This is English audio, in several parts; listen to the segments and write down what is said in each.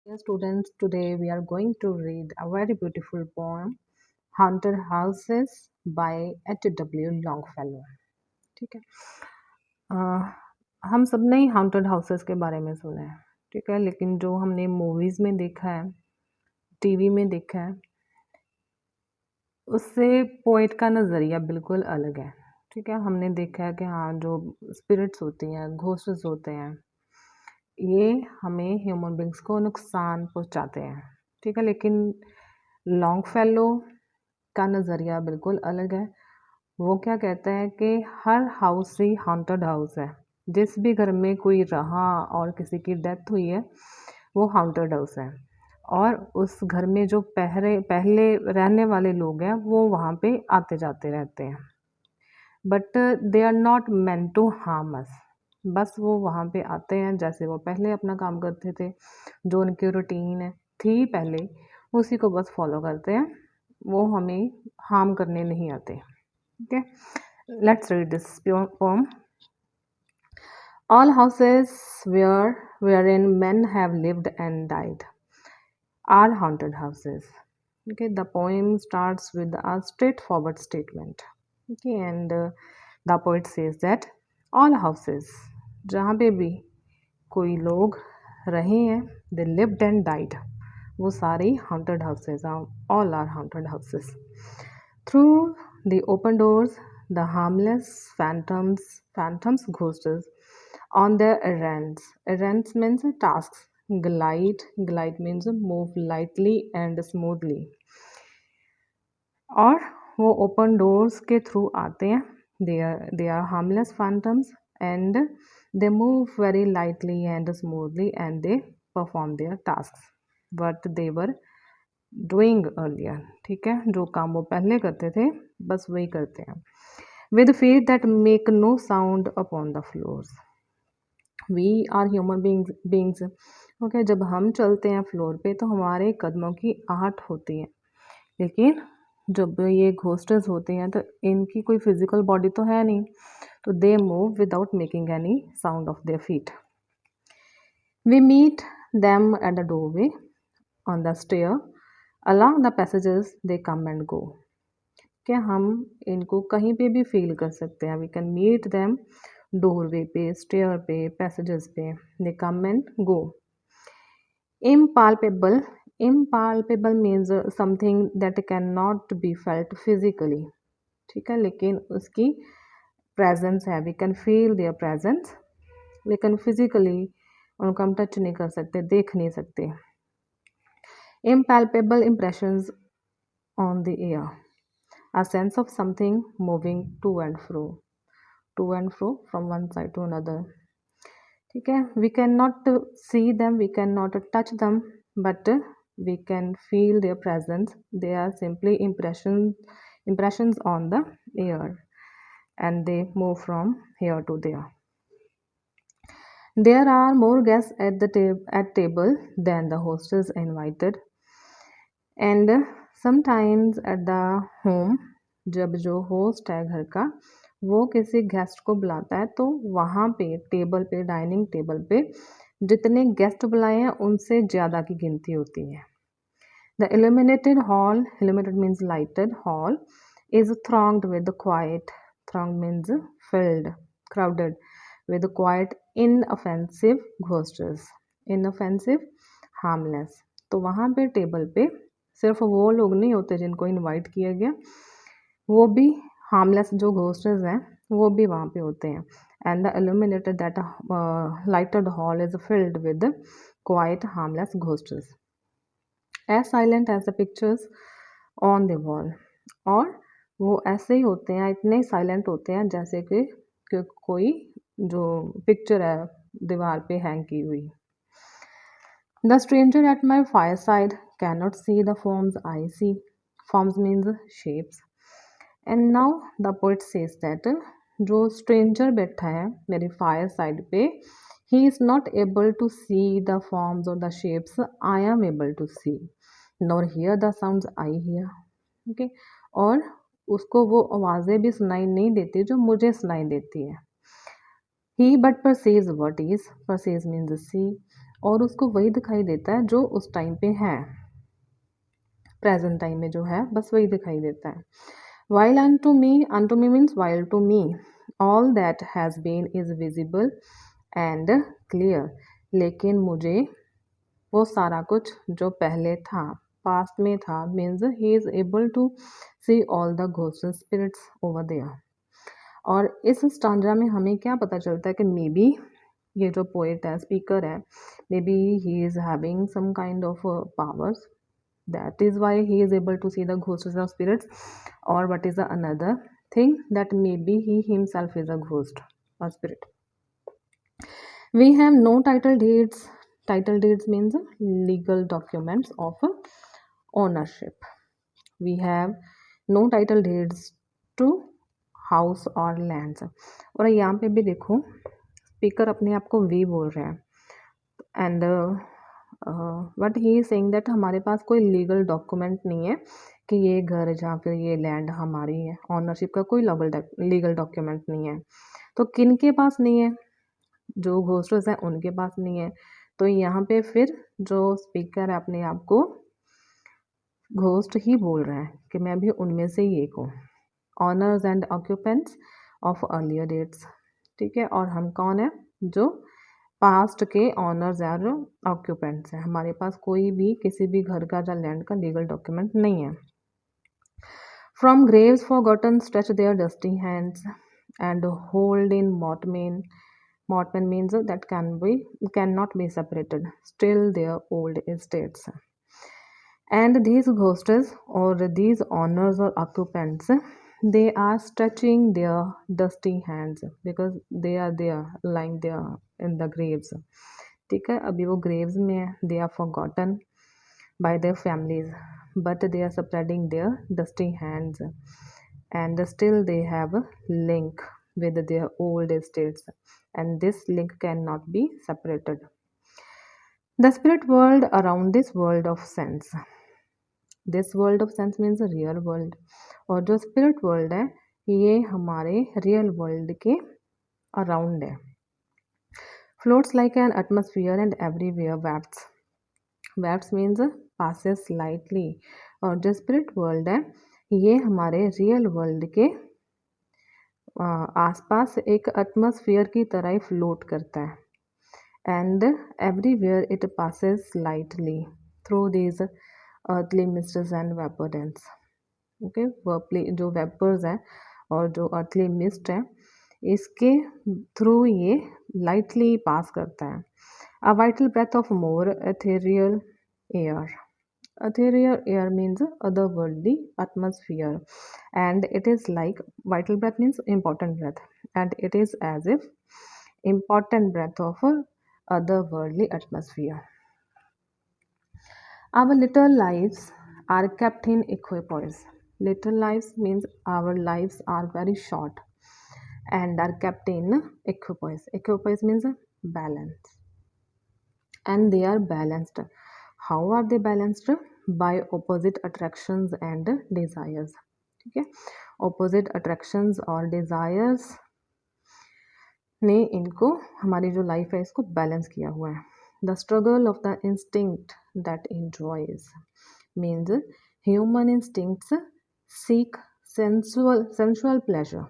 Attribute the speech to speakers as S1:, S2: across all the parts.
S1: Dear students, today we are going to read a very beautiful poem, Haunted Houses by H.W. Longfellow. ठीक है। हम सब ने ही haunted houses के बारे में सुना है, ठीक है, लेकिन जो हमने मूवीज़ में देखा है, टीवी में देखा है, उससे पोएट का नज़रिया बिल्कुल अलग है। ठीक है, हमने देखा है कि हाँ, जो स्पिरिट्स होती हैं, घोस्ट्स होते हैं, ये हमें ह्यूमन बींग्स को नुकसान पहुंचाते हैं। ठीक है, लेकिन लॉन्गफेलो का नज़रिया बिल्कुल अलग है। वो क्या कहता है कि हर हाउस ही हॉन्टेड हाउस है। जिस भी घर में कोई रहा और किसी की डेथ हुई है, वो हॉन्टेड हाउस है। और उस घर में जो पहले रहने वाले लोग हैं, वो वहाँ पे आते जाते रहते हैं। But they are not meant to harm us. बस वो वहाँ पे आते हैं, जैसे वो पहले अपना काम करते थे, जो उनकी रूटीन है थी पहले, उसी को बस फॉलो करते हैं। वो हमें हार्म करने नहीं आते। ठीक है, let's read this pome. All houses wherein men have lived and died are haunted houses. Okay, the poem starts with a straightforward statement. Okay, and the poet says that all houses, जहाँ पे भी कोई लोग रहे हैं, they lived and died, वो सारे haunted houses are, all are haunted houses. Through the open doors, the harmless phantoms, ghosts on their errands. Errands means tasks. Glide means move lightly and smoothly. और वो open doors के through आते हैं. They are harmless phantoms and they move very lightly and smoothly and they perform their tasks what they were doing earlier. ठीक है, जो काम वो पहले करते थे बस वही करते हैं. With feet that make no sound upon the floors. We are human beings. Okay, जब हम चलते हैं फ्लोर पे तो हमारे कदमों की आहट होती है, लेकिन जब ये घोस्टर्स होते हैं तो इनकी कोई फिजिकल बॉडी तो है नहीं, तो they move without making any sound of their feet. We meet them at the doorway, on the stair, along the passages they come and go. क्या हम इनको कहीं पे भी फील कर सकते हैं. We can meet them doorway पे, स्टेयर पे, पैसेजेस पे. They come and go. Impalpable means something that can not be felt physically. ठीक है, लेकिन उसकी प्रेजेंस है. We can feel their presence, लेकिन फिजिकली उनको हम टच नहीं कर सकते, देख नहीं सकते. Impalpable impressions on the air, a sense of something moving to and fro from one side to another. ठीक है, we cannot see them, we cannot touch them, but we can feel their presence. They are simply impressions on the air and they move from here to there. There are more guests at table than the hostess invited, and sometimes at the home, जब जो host है घर का वो किसी guest को बुलाता है तो वहाँ पे टेबल पे, डाइनिंग टेबल पे जितने गेस्ट बुलाए हैं उनसे ज़्यादा की गिनती होती है. The illuminated hall, illuminated means lighted hall, is thronged with quiet, thronged means filled, crowded with quiet inoffensive ghosts. inoffensive, harmless. तो वहाँ पे टेबल पे सिर्फ वो लोग नहीं होते जिनको इनवाइट किया गया, वो भी हार्मलेस जो घोस्टर्स हैं वो भी वहाँ पे होते हैं. And the illuminated that lighted hall is filled with quiet harmless ghosts as silent as the pictures on the wall. और वो ऐसे ही होते हैं, इतने साइलेंट होते हैं जैसे कि कोई जो पिक्चर है दीवार पे हैंग की हुई. The stranger at my fireside cannot see the forms I see. Forms means shapes. And now the poet says that जो stranger बैठा है मेरे fireside पे, he is not able to see the forms or the shapes I am able to see, nor hear the sounds I hear. Okay? और उसको वो आवाज़ें भी सुनाई नहीं देती जो मुझे सुनाई देती है. He but perceives what is. Perceives means see. और उसको वही दिखाई देता है जो उस टाइम पे है, प्रेजेंट टाइम में जो है बस वही दिखाई देता है। While unto me means while to me all that has been is visible and clear, लेकिन मुझे वो सारा कुछ जो पहले था, पास्ट में था, means he is able to see all the ghost spirits over there. और इस स्टांजा में हमें क्या पता चलता है कि मे बी ये जो पोएट है, स्पीकर है, may be he is having some kind of powers, that is why he is able to see the ghosts of spirits, or what is the another thing that maybe he himself is a ghost or spirit. We have no title deeds. Title deeds means legal documents of ownership. We have no title deeds to house or lands. और यहाँ पे भी देखो speaker अपने आप को we बोल रहे हैं and but he is saying that हमारे पास कोई लीगल डॉक्यूमेंट नहीं है कि ये घर या फिर ये लैंड हमारी है, ऑनरशिप का कोई लीगल डॉक्यूमेंट नहीं है। तो किन के पास नहीं है? जो घोस्टर्स हैं उनके पास नहीं है। तो यहाँ पे फिर जो स्पीकर है अपने आप को घोस्ट ही बोल रहा है कि मैं भी उनमें से ही एक हूँ। Owners and occupants of earlier dates, ठीक है। और हम कौन है? जो पास्ट के ऑनर्स और ऑक्यूपेंट्स हैं। हमारे पास कोई भी किसी भी घर का या लैंड का लीगल डॉक्यूमेंट नहीं है। From graves forgotten stretch their dusty hands and hold in mortmain. Mortmain means that cannot be separated, still their old estates. And these ghosts or these owners or occupants, they are stretching their dusty hands because they are there lying there in the graves. ठीक है, अभी वो graves में है, they are forgotten by their families, but they are spreading their dusty hands and still they have a link with their old estates, and this link cannot be separated. The spirit world around this world of sense. This world of sense means real world. और जो spirit world है ये हमारे real world के around है. Floats like an atmosphere and everywhere wafts. Wafts means passes lightly. और जो spirit world है ये हमारे real world के आसपास एक एटमॉस्फेयर की तरह ही फ्लोट करता है। And everywhere it passes lightly through these earthly mists and वेपर्डेंस। ओके, जो वेपर्स हैं और जो अर्थली मिस्ट है इसके थ्रू ये लाइटली पास करता है। A vital breath of more ethereal air. Ethereal air means otherworldly atmosphere, and it is like vital breath means important breath, and it is as if important breath of a otherworldly atmosphere. Our little lives are kept in equipoise. Little lives means our lives are very short and are kept in equipoise. Equipoise means balance, and they are balanced. How are they balanced? By opposite attractions and desires. ठीक है, opposite attractions और desires ने इनको हमारी जो life है इसको balance किया हुआ है. The struggle of the instinct that enjoys means human instincts seek sensual pleasure,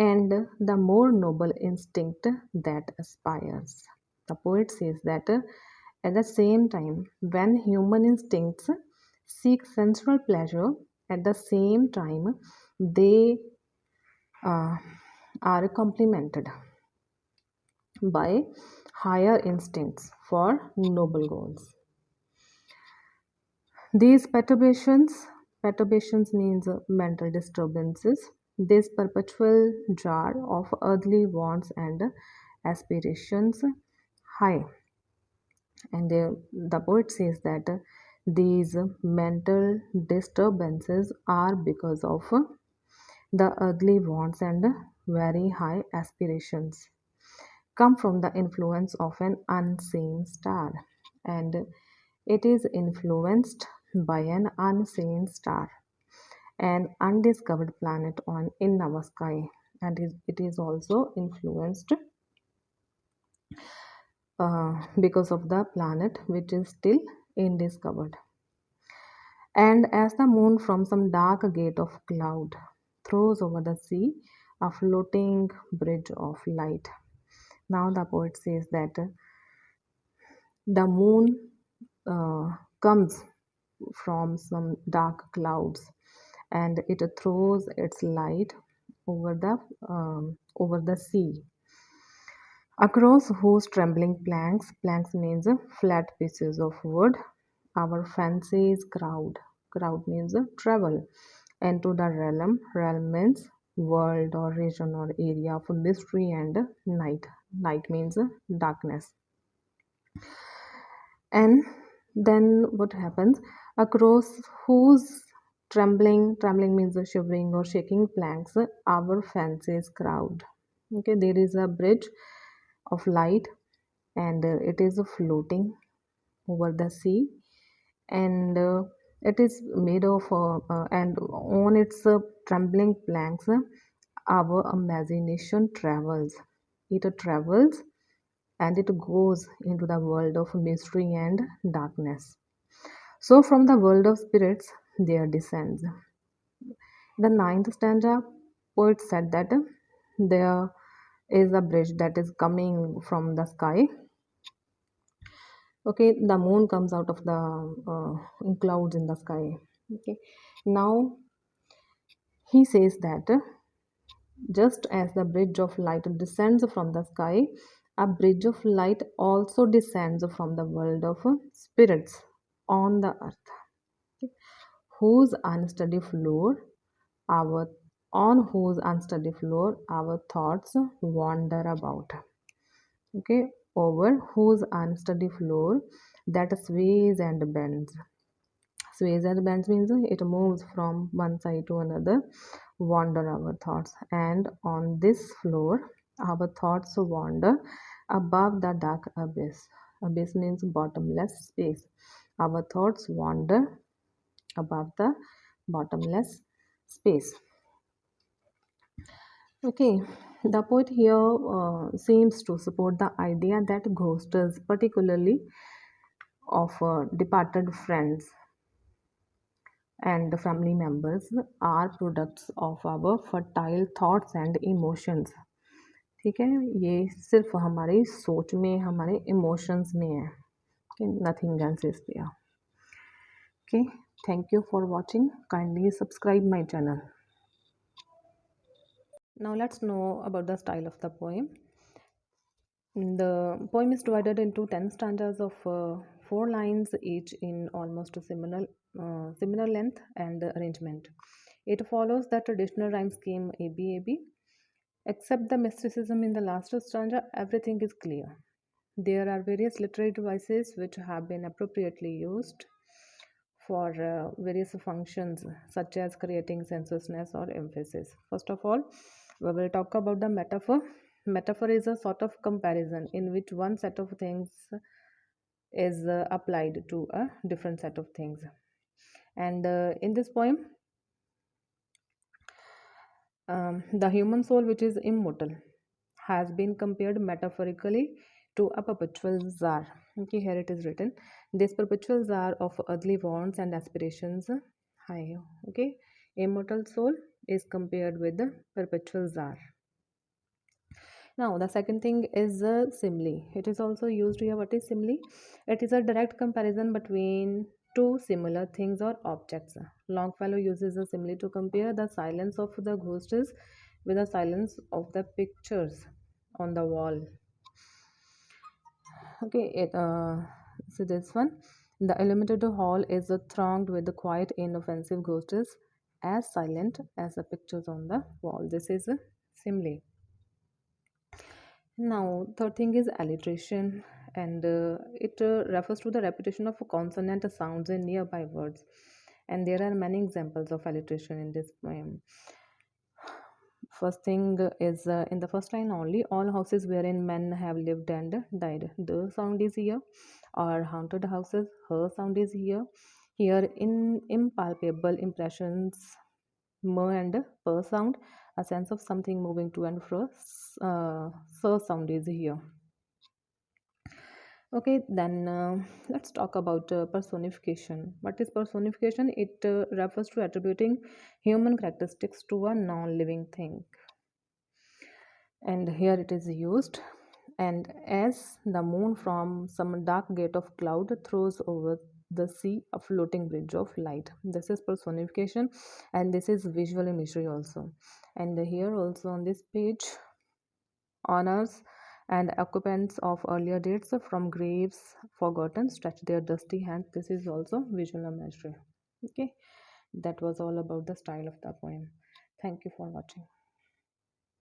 S1: and the more noble instinct that aspires. The poet says that at the same time, when human instincts seek sensual pleasure, at the same time they are complemented by higher instincts for noble goals. These perturbations means mental disturbances, this perpetual jar of earthly wants and aspirations high. And the poet says that these mental disturbances are because of the earthly wants and very high aspirations come from the influence of an unseen star, and it is influenced by an unseen star, an undiscovered planet in our sky, and it is also influenced because of the planet which is still undiscovered. And as the moon from some dark gate of cloud throws over the sea a floating bridge of light. Now the poet says that the moon comes from some dark clouds and it throws its light over the sea, across whose trembling planks means flat pieces of wood, our fancies crowd means travel, into the realm means world or region or area of mystery and night means darkness. And then what happens? Across whose trembling means shivering or shaking planks, our fancies crowd. Okay, there is a bridge of light and it is floating over the sea, and it is made of and on its trembling planks our imagination travels. It travels and it goes into the world of mystery and darkness. So from the world of spirits there descends. The ninth stanza, poet said that there is a bridge that is coming from the sky. Okay, the moon comes out of the clouds in the sky. Okay, now he says that just as the bridge of light descends from the sky, a bridge of light also descends from the world of spirits on the earth, okay, whose unsteady floor our on whose unsteady floor our thoughts wander about. Okay, over whose unsteady floor that sways and bends means it moves from one side to another, wander our thoughts. And on this floor, our thoughts wander above the dark abyss. Abyss means bottomless space. Our thoughts wander above the bottomless space. Okay, the poet here seems to support the idea that ghosts, particularly of departed friends and family members, are products of our fertile thoughts and emotions. ठीक है, ये सिर्फ हमारी सोच में, हमारे emotions में है. Okay, nothing else is there. Okay, thank you for watching. Kindly subscribe my channel. Now let's know about the style of the poem. The poem is divided into 10 stanzas of 4 lines, each in almost a similar length and arrangement. It follows the traditional rhyme scheme ABAB. Except the mysticism in the last stanza, everything is clear. There are various literary devices which have been appropriately used for various functions, such as creating sensuousness or emphasis. First of all, we will talk about the metaphor. Metaphor is a sort of comparison in which one set of things is applied to a different set of things. And in this poem, the human soul, which is immortal, has been compared metaphorically to a perpetual czar. Okay, here it is written. This perpetual czar of earthly wants and aspirations. Hi, okay. Immortal soul is compared with the perpetual czar. Now, the second thing is a simile. It is also used here. What is simile? It is a direct comparison between two similar things or objects. Longfellow uses a simile to compare the silence of the ghosts with the silence of the pictures on the wall. Okay, so this one, the illuminated hall is thronged with the quiet, inoffensive ghosts, as silent as the pictures on the wall. This is a simile. Now, third thing is alliteration, and it refers to the repetition of consonant sounds in nearby words. And there are many examples of alliteration in this poem. First thing is in the first line only, all houses wherein men have lived and died. The sound is here. Or haunted houses, her sound is here. Here in impalpable impressions, m and per sound, a sense of something moving to and fro. Sir sound is here. Okay, then let's talk about personification. What is personification? It refers to attributing human characteristics to a non living thing, and here it is used. And as the moon from some dark gate of cloud throws over the sea a floating bridge of light. This is personification, and this is visual imagery also. And here also on this page, honors and occupants of earlier dates from graves forgotten stretch their dusty hands. This is also visual imagery. Okay, that was all about the style of the poem. Thank you for watching.